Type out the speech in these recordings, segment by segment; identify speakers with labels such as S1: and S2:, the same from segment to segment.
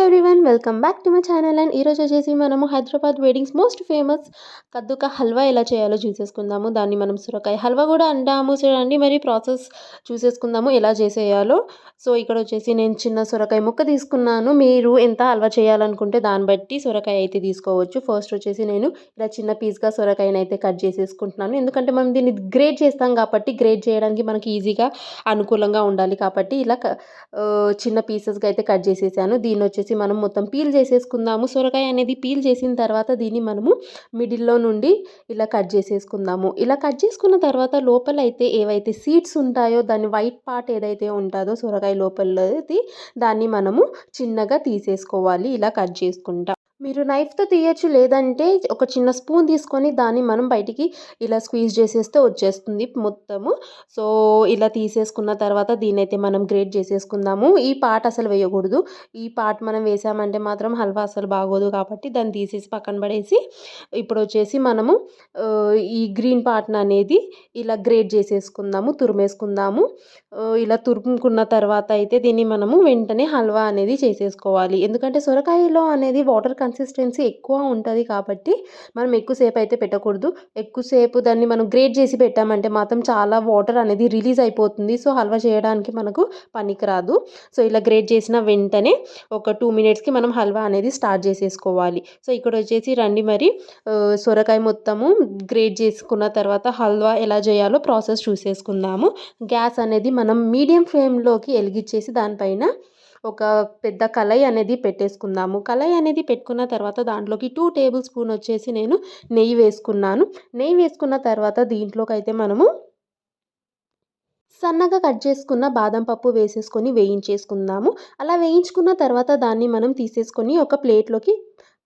S1: Everyone, welcome back to my channel. And ఈరోజు వచ్చేసి మనము హైదరాబాద్ వెడ్డింగ్స్ మోస్ట్ ఫేమస్ కద్దు కా హల్వా ఎలా చేయాలో చూసేసుకుందాము. దాన్ని మనం సొరకాయ హల్వా కూడా అంటాము చూడండి. మరి ప్రాసెస్ చూసేసుకుందాము ఎలా చేసేయాలో. సో ఇక్కడ వచ్చేసి నేను చిన్న సొరకాయ ముక్క తీసుకున్నాను. మీరు ఎంత హల్వా చేయాలనుకుంటే దాన్ని బట్టి సొరకాయ అయితే తీసుకోవచ్చు. ఫస్ట్ వచ్చేసి నేను ఇలా చిన్న పీస్గా సొరకాయని అయితే కట్ చేసేసుకుంటున్నాను. ఎందుకంటే మనం దీన్ని గ్రేట్ చేస్తాం కాబట్టి గ్రేట్ చేయడానికి మనకి ఈజీగా అనుకూలంగా ఉండాలి కాబట్టి ఇలా చిన్న పీసెస్గా అయితే కట్ చేసేసాను. దీన్ని వచ్చేసి మనం మొత్తం పీల్ చేసేసుకుందాము. సొరకాయ అనేది పీల్ చేసిన తర్వాత దీన్ని మనము మిడిల్లో నుండి ఇలా కట్ చేసేసుకుందాము. ఇలా కట్ చేసుకున్న తర్వాత లోపల అయితే ఏవైతే సీడ్స్ ఉంటాయో దాని వైట్ పార్ట్ ఏదైతే ఉంటుందో సొరకాయ లోపలది దాన్ని మనము చిన్నగా తీసేసుకోవాలి ఇలా కట్ చేసుకుంటా. మీరు నైఫ్తో తీయచ్చు, లేదంటే ఒక చిన్న స్పూన్ తీసుకొని దాన్ని మనం బయటికి ఇలా స్క్వీజ్ చేసేస్తే వచ్చేస్తుంది మొత్తము. సో ఇలా తీసేసుకున్న తర్వాత దీన్నైతే మనం గ్రేట్ చేసేసుకుందాము. ఈ పార్ట్ అసలు వేయకూడదు. ఈ పార్ట్ మనం వేసామంటే మాత్రం హల్వా అసలు బాగోదు కాబట్టి దాన్ని తీసేసి పక్కన పడేసి ఇప్పుడు వచ్చేసి మనము ఈ గ్రీన్ పార్ట్ అనేది ఇలా గ్రేట్ చేసేసుకుందాము, తురిమేసుకుందాము. ఇలా తురుముకున్న తర్వాత అయితే దీన్ని మనము వెంటనే హల్వా అనేది చేసేసుకోవాలి. ఎందుకంటే సొరకాయలో అనేది వాటర్ కన్సిస్టెన్సీ ఎక్కువ ఉంటుంది కాబట్టి మనం ఎక్కువసేపు అయితే పెట్టకూడదు. ఎక్కువసేపు దాన్ని మనం గ్రేట్ చేసి పెట్టామంటే మాత్రం చాలా వాటర్ అనేది రిలీజ్ అయిపోతుంది. సో హల్వా చేయడానికి మనకు పనికిరాదు. సో ఇలా గ్రేట్ చేసిన వెంటనే ఒక 2 మినిట్స్కి మనం హల్వా అనేది స్టార్ట్ చేసేసుకోవాలి. సో ఇక్కడ వచ్చేసి రండి మరి సొరకాయ మొత్తము గ్రేట్ చేసుకున్న తర్వాత హల్వా ఎలా చేయాలో ప్రాసెస్ చూసేసుకుందాము. గ్యాస్ అనేది మనం మీడియం ఫ్లేమ్లోకి వెలిగించేసి దానిపైన ఒక పెద్ద కళాయి అనేది పెట్టేసుకుందాము. కళాయి అనేది పెట్టుకున్న తర్వాత దాంట్లోకి 2 టేబుల్ స్పూన్ వచ్చేసి నేను నెయ్యి వేసుకున్నాను. నెయ్యి వేసుకున్న తర్వాత దీంట్లోకి అయితే మనము సన్నగా కట్ చేసుకున్న బాదం పప్పు వేసేసుకొని వేయించేసుకుందాము. అలా వేయించుకున్న తర్వాత దాన్ని మనం తీసేసుకొని ఒక ప్లేట్లోకి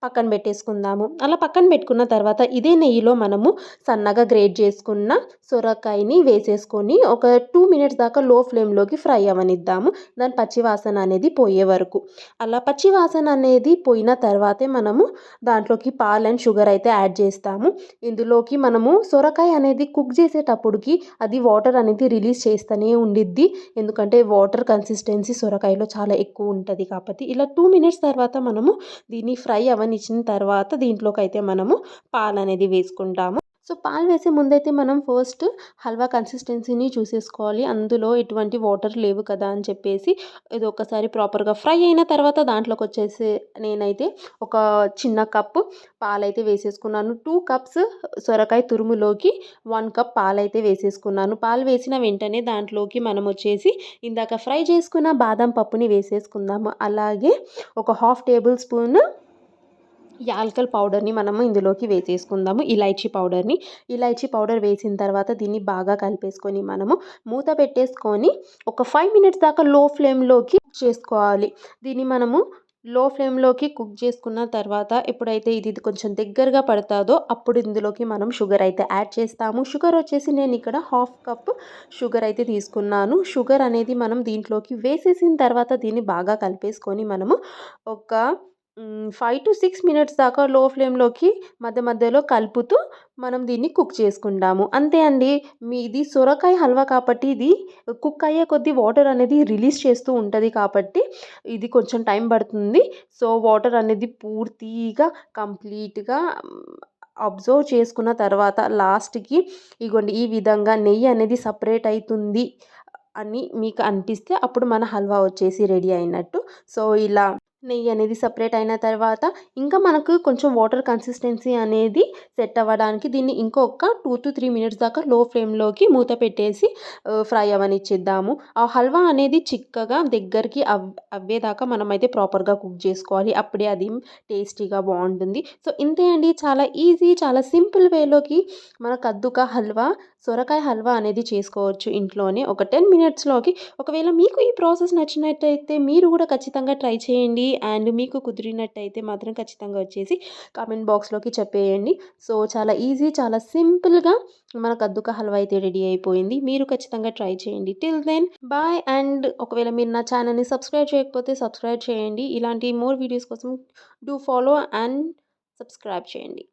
S1: పక్కన పెట్టేసుకుందాము. అలా పక్కన పెట్టుకున్న తర్వాత ఇదే నెయ్యిలో మనము సన్నగా గ్రేట్ చేసుకున్న సొరకాయని వేసేసుకొని ఒక 2 మినిట్స్ దాకా లో ఫ్లేమ్లోకి ఫ్రై అవ్వనిద్దాము. దాని పచ్చివాసన అనేది పోయే వరకు. అలా పచ్చివాసన అనేది పోయిన తర్వాతే మనము దాంట్లోకి పాలు అండ్ షుగర్ అయితే యాడ్ చేస్తాము. ఇందులోకి మనము సొరకాయ అనేది కుక్ చేసేటప్పటికి అది వాటర్ అనేది రిలీజ్ చేస్తూనే ఉండిద్ది. ఎందుకంటే వాటర్ కన్సిస్టెన్సీ సొరకాయలో చాలా ఎక్కువ ఉంటుంది కాబట్టి ఇలా 2 మినిట్స్ తర్వాత మనము దీన్ని ఫ్రై ఇచ్చిన తర్వాత దీంట్లోకి అయితే మనము పాలు అనేది వేసుకుంటాము. సో పాలు వేసే ముందైతే మనం ఫస్ట్ హల్వా కన్సిస్టెన్సీని చూసేసుకోవాలి. అందులో ఎటువంటి వాటర్ లేవు కదా అని చెప్పేసి ఇది ఒకసారి ప్రాపర్గా ఫ్రై అయిన తర్వాత దాంట్లోకి వచ్చేసి నేనైతే ఒక చిన్న కప్పు పాలైతే వేసేసుకున్నాను. 2 కప్స్ సొరకాయ తురుములోకి 1 కప్ పాలైతే వేసేసుకున్నాను. పాలు వేసిన వెంటనే దాంట్లోకి మనం వచ్చేసి ఇందాక ఫ్రై చేసుకున్న బాదం పప్పుని వేసేసుకుందాము. అలాగే ఒక 1/2 టేబుల్ స్పూన్ యాలకల్ పౌడర్ని మనము ఇందులోకి వేసేసుకుందాము. ఇలాచీ పౌడర్ వేసిన తర్వాత దీన్ని బాగా కలిపేసుకొని మనము మూత పెట్టేసుకొని ఒక 5 మినిట్స్ దాకా లో ఫ్లేమ్లోకి చేసుకోవాలి. దీన్ని మనము లో ఫ్లేమ్లోకి కుక్ చేసుకున్న తర్వాత ఎప్పుడైతే ఇది కొంచెం దగ్గరగా పడుతుందో అప్పుడు ఇందులోకి మనం షుగర్ అయితే యాడ్ చేస్తాము. షుగర్ వచ్చేసి నేను ఇక్కడ 1/2 కప్ షుగర్ అయితే తీసుకున్నాను. షుగర్ అనేది మనం దీంట్లోకి వేసేసిన తర్వాత దీన్ని బాగా కలిపేసుకొని మనము ఒక 5 to 6 మినిట్స్ దాకా లో ఫ్లేమ్లోకి మధ్య మధ్యలో కలుపుతూ మనం దీన్ని కుక్ చేసుకుంటాము. అంతే అండి. ఇది సొరకాయ హల్వా కాబట్టి ఇది కుక్ అయ్యే కొద్దీ వాటర్ అనేది రిలీజ్ చేస్తూ ఉంటుంది కాబట్టి ఇది కొంచెం టైం పడుతుంది. సో వాటర్ అనేది పూర్తిగా కంప్లీట్గా అబ్జర్వ్ చేసుకున్న తర్వాత లాస్ట్కి ఇగోండి ఈ విధంగా నెయ్యి అనేది సపరేట్ అవుతుంది అని మీకు అనిపిస్తే అప్పుడు మన హల్వా వచ్చేసి రెడీ అయినట్టు. సో ఇలా నెయ్యి అనేది సపరేట్ అయిన తర్వాత ఇంకా మనకు కొంచెం వాటర్ కన్సిస్టెన్సీ అనేది సెట్ అవ్వడానికి దీన్ని ఇంకొక 2 to 3 మినిట్స్ దాకా లో ఫ్లేమ్లోకి మూత పెట్టేసి ఫ్రై అవ్వనిచ్చేద్దాము. ఆ హల్వా అనేది చిక్కగా దగ్గరికి అవ్వేదాకా మనమైతే ప్రాపర్గా కుక్ చేసుకోవాలి. అప్పుడే అది టేస్టీగా బాగుంటుంది. సో ఇంతే అండి. చాలా ఈజీ, చాలా సింపుల్ వేలోకి మన కద్దు కా హల్వా, సొరకాయ హల్వా అనేది చేసుకోవచ్చు ఇంట్లోనే ఒక 10 మినిట్స్లోకి. ఒకవేళ మీకు ఈ ప్రాసెస్ నచ్చినట్టయితే మీరు కూడా ఖచ్చితంగా ట్రై చేయండి. అండ్ మీకు కుదిరినట్టయితే మాత్రం ఖచ్చితంగా వచ్చేసి కామెంట్ బాక్స్లోకి చెప్పేయండి. సో చాలా ఈజీ, చాలా సింపుల్గా మన కద్దు కా హల్వా అయితే రెడీ అయిపోయింది. మీరు ఖచ్చితంగా ట్రై చేయండి. Till then bye. అండ్ ఒకవేళ మీరు నా ఛానల్ని సబ్స్క్రైబ్ చేయకపోతే సబ్స్క్రైబ్ చేయండి. ఇలాంటి మోర్ వీడియోస్ కోసం డూ ఫాలో అండ్ సబ్స్క్రైబ్ చేయండి.